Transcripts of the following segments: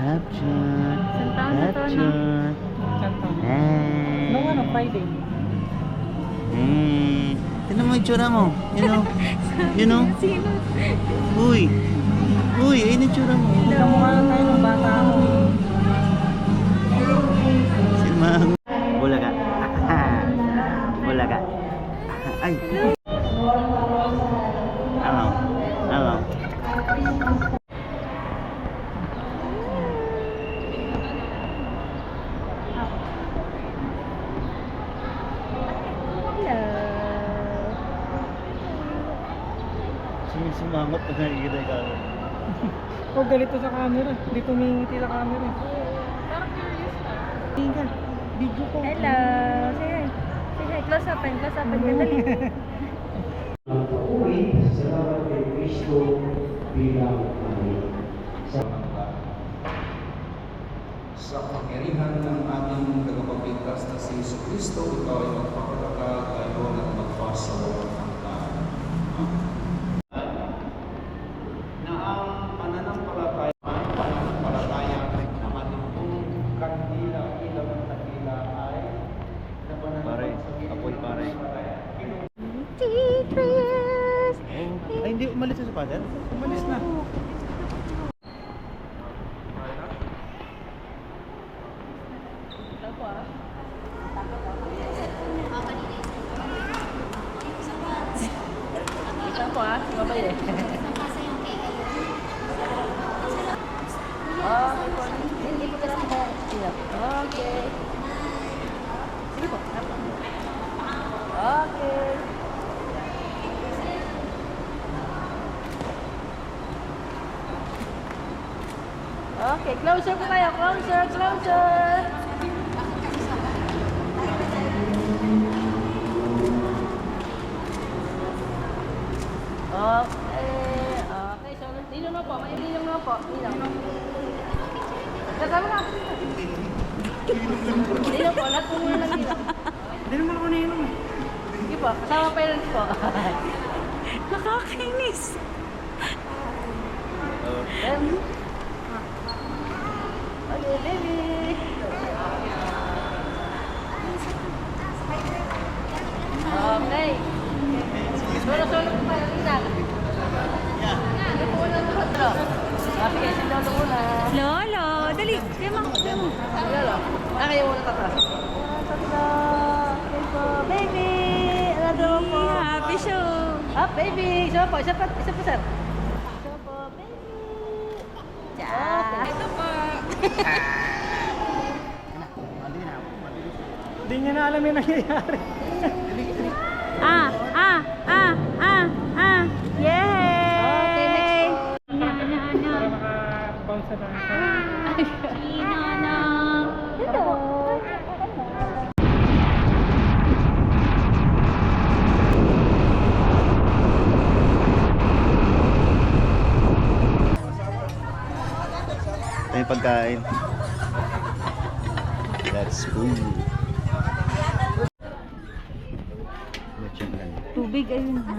Capture. Isang taon na to, no? Capture. Nung ano, Friday. Tignan mo yung tsura mo. You know? You know? Sino? Uy! Uy, ayun yung tsura mo. Kamukha lang tayo ng bata ako. Silmang. Bulaga. Bulaga. Ay! Ano? Ano? Sumangot pag nakikita yung camera. Huwag galito sa camera. Hindi tumingiti sa camera. Parang curious na. Tingin ka. Video ko. Hello! Say hi. Say hi. Close up and close up and dali. Pag-uwi, salamat kay Kristo bilang kami. Sa kapangyarihan ng ating tagapagligtas na si Yesu Kristo, ikaw ay magpapatagag ngayon at magpasawalang hanggan. Na ang pananampalataya ng ating kandila, ilaw ng kandila ay Pare, apoy pare. Tetris! Ay, hindi umalis sa father? Umalis na. Ito po ah. Ito po ah. Babay eh. Okay po. Hindi po kasi ba? Okay. Sige po. Okay. Okay, closer po kayo. Closer, closer. Okay. Okay, so dino na po. May dino na po. Dino. Kasama na. Dino po. Lahat po muna ng dino. Hindi naman ako nainom eh. Sige po. Kasama parents po. Nakakainis. Okay, baby. Okay. Solo-solo po tayo. Lina. Hindi po unang lolo. Okay, si lolo muna. Lolo, dali. Kaya mo. Lolo. Kayo muna tatlo. Tatlo. Okay po. Baby. Ano daw po? Happy show. Ah, baby. Isa po. Isa pa, sir. Isa po, baby. Okay. Ito po. Hindi niya na alam yung nangyayari. Okay, Yay! next po. Para maka-bounce na tayo. Hello. Ito yung pagkain. That's food. Lechon lang. Tubig, ayun ha.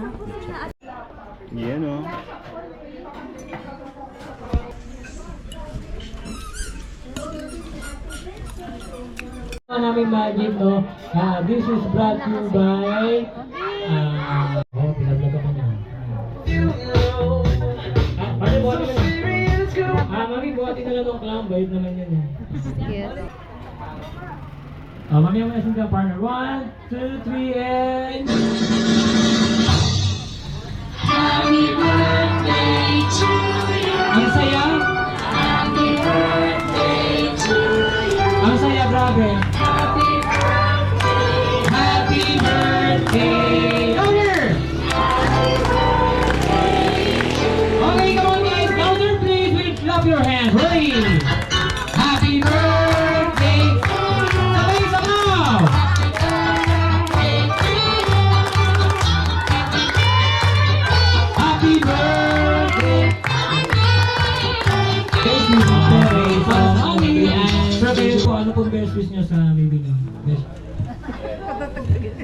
Yan o. Namin magic, no? This is brought to you by pinaglaga ko na. Mami, buhati na lang. Mami, buhati na lang ng clown. Bayad naman yun eh. Cute. Mami, ang message ka, partner. 1, 2, 3, and... Happy birthday to you! Ang saya? Happy birthday to you! Ang saya, grabe! Happy birthday! Happy birthday! Louder! Happy birthday! Okay, come on guys, louder please! We'll clap your hands, ready? Happy birthday! Sabay sabaw! Happy birthday! Best wish mo sa mami and sabihin ko ano pong best wish niyo sa baby niyo. Best.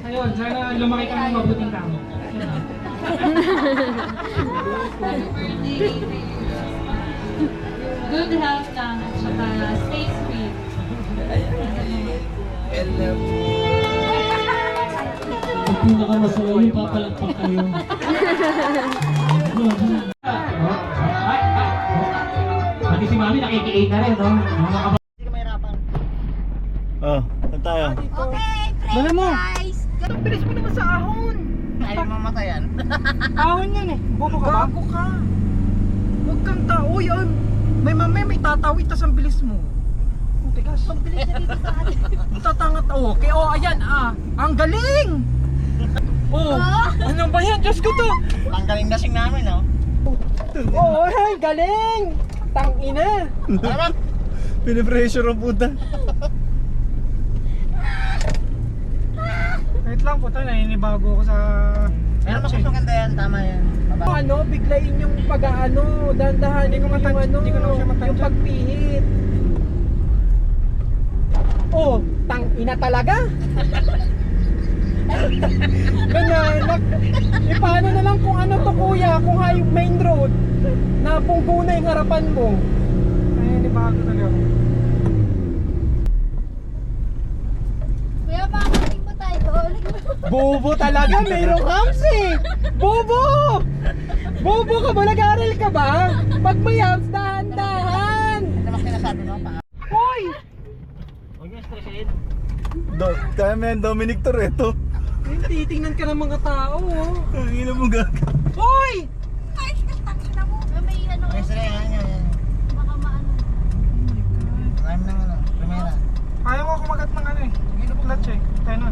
Ayun, sana lumaki ka ng mabuting tao. Good health lang. Space Queen. Ang pinakamasaya yung papalagpak kayo. Pati si Mami nakikinig na rin, no? Oh, saan tayo? Dala mo! Ang bilis mo naman sa ahon. Ayaw mamatayan. Ahon yan eh. Bobo ka ba? Gago ka. Huwag kang tao. Uy, may tatawid tas ang bilis mo. Tigas. Ang bilis na dito sa atin. Tatangat. Okay, ayan ang galing! Ano ba yan? Diyos ko to! Ang galing dasing namin, no? Ay, galing! Tangina! Pinipressure ang puta. Wait lang po tayo, naninibago ko sa... Pero mas maganda yan, tama yan. Ano, biglayin yung pag-ano, dandahanin yung hindi ko na siya matansya. yung pagpihit. Oh, tangina talaga! Ganyan, paano na lang kung ano to kuya, kung main road, na punggo na yung harapan mo. Ay, hindi bago talaga. Kuya, makakating mo tayo doon. Bobo talaga, mayroong hams eh! Bobo! Bobo ka ba? Nag-aaral ka ba? Pag may hams, dahan-dahan! Ito lang sinasabi mo, pa. Hoy! Huwag niyo stressin. Kaya may Dominic Toretto. Titingnan ka ng mga tao oh. Ang ina mo gaga. Hoy! Ay, tangina mo. May ano, May stress, yan. baka maano. Alam ng ano, primera. Ayaw ko kumagat ng ano eh. Hindi na clutch eh. Tayo na.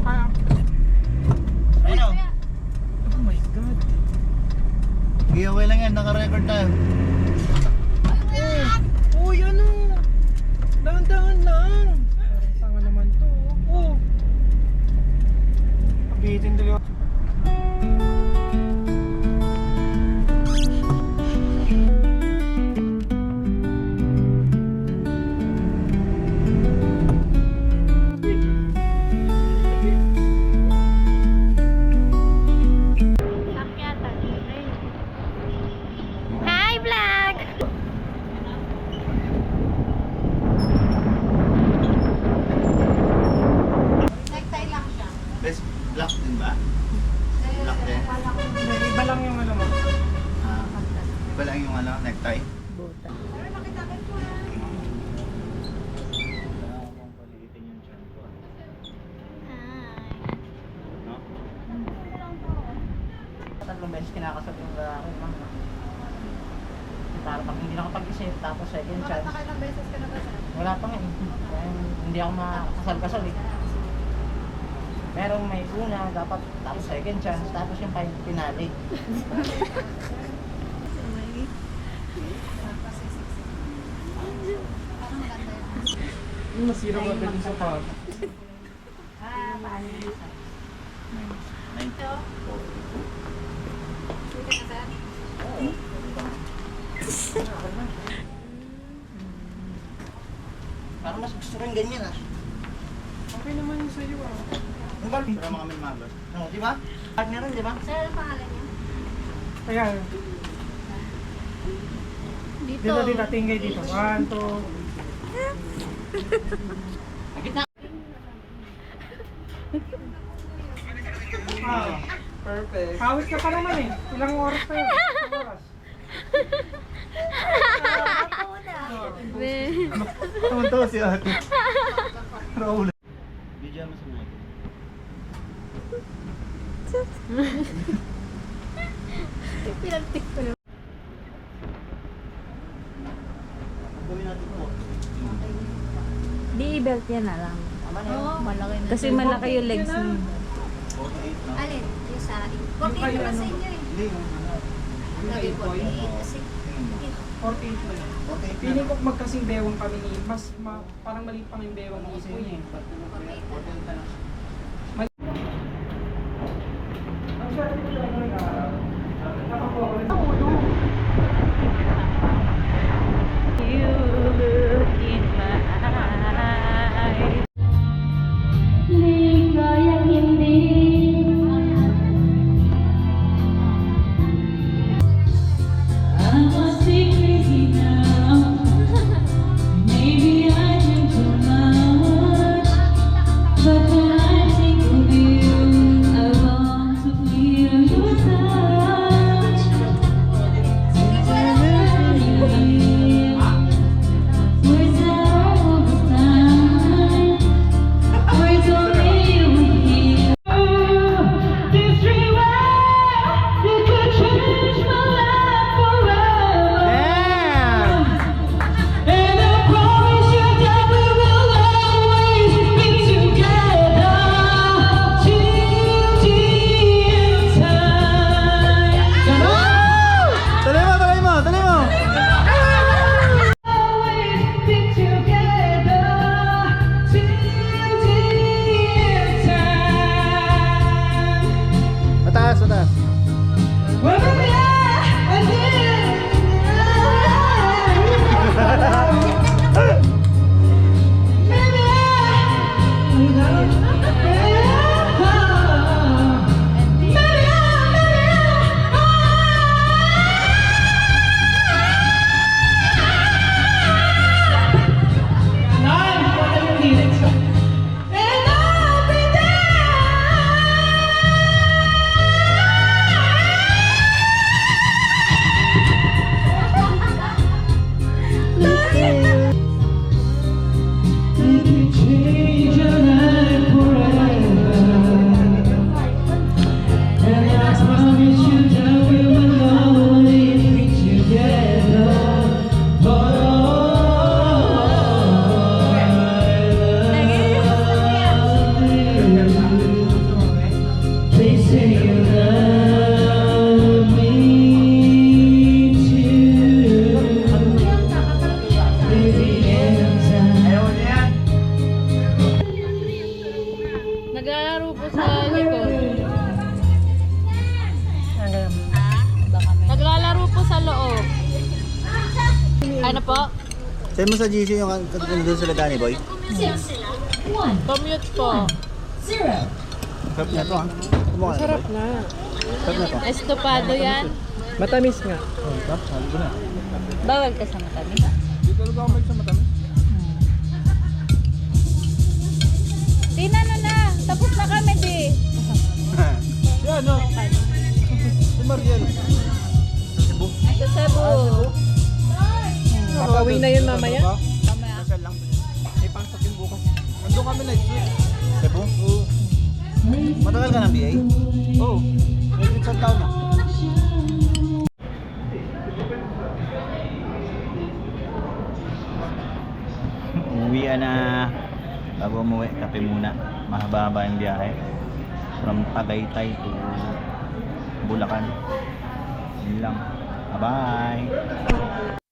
Ayaw. Ayun, Kuya, Oh my God. Okay lang yan, naka-record tayo. Uy, ano? Dahan-dahan lang. Tanga naman to. Oh. Pabitin dali ako. akyatan. Hi, vlog! Necktie lang siya. Best black din ba? Black din? Iba lang yung ano mo. Iba lang yung ano, necktie? tatlong beses kinakasal yung lalaki, ma'am. Para pag hindi nakapag-isip, tapos second chance. Nakailang beses ka na ba sir? Wala pa nga eh. Kaya hindi ako makasal-kasal eh. Pero may una, dapat tapos second chance, tapos yung finale. Masira mo din sa pag. Parang mas gusto ko yung ganyan ah. Okay naman yung sa'yo ah. Ang galing. Pero mga may magas. Oh, di ba? Partner rin, di ba? Sir, ano pangalan niya? Ayan. Dito. Dito, tingay dito. 1, 2. Gitna. Perfect. Hawit ka pa naman eh. Ilang oras pa yun? Ilang oras? Tawa-tawa si ate. Raul. Video mo sa mic. Pinagtik ko lang. Gawin natin po. Di i-belt yan na lang. Tama na yun. Oo, malaki na. Kasi malaki yung legs mo. 48 na. Alin? Yung sa akin. 48 naman sa inyo eh. Hindi yung ano. Lagi 48 kasi. 48 mo yun. 48 Feeling na. ko magkasing bewang kami ni parang maliit pang yung bewang ni Ipoy eh. 48 na. Ang swerte ko talaga nag-aaral. Nakakuha ko rin sa ulo. You look in my eyes. Ano po? Send mo sa GC yung doon sila Danny Boy. Commute po. Sarap na to ha. Kumuha ka Sarap Boy. na. Sarap na to. Estopado yan. Matamis nga. Sarap, sabi ko na. Bawal ka sa matamis. Hindi talaga ako sa matamis. Tinano na. Tapos na kami, di. Yan no. Si Mariel. Sa Cebu. Papawin na yun mamaya. Mamaya. Kasal lang. May pasok yung bukas. Nandun kami next week. Cebu? Oo. Matagal ka ng BA? Oo. May isang taon na. Umuwi na. Bago umuwi, kape muna. Mahaba-haba yung biyahe. From Tagaytay to Bulacan. Yun lang. Bye-bye!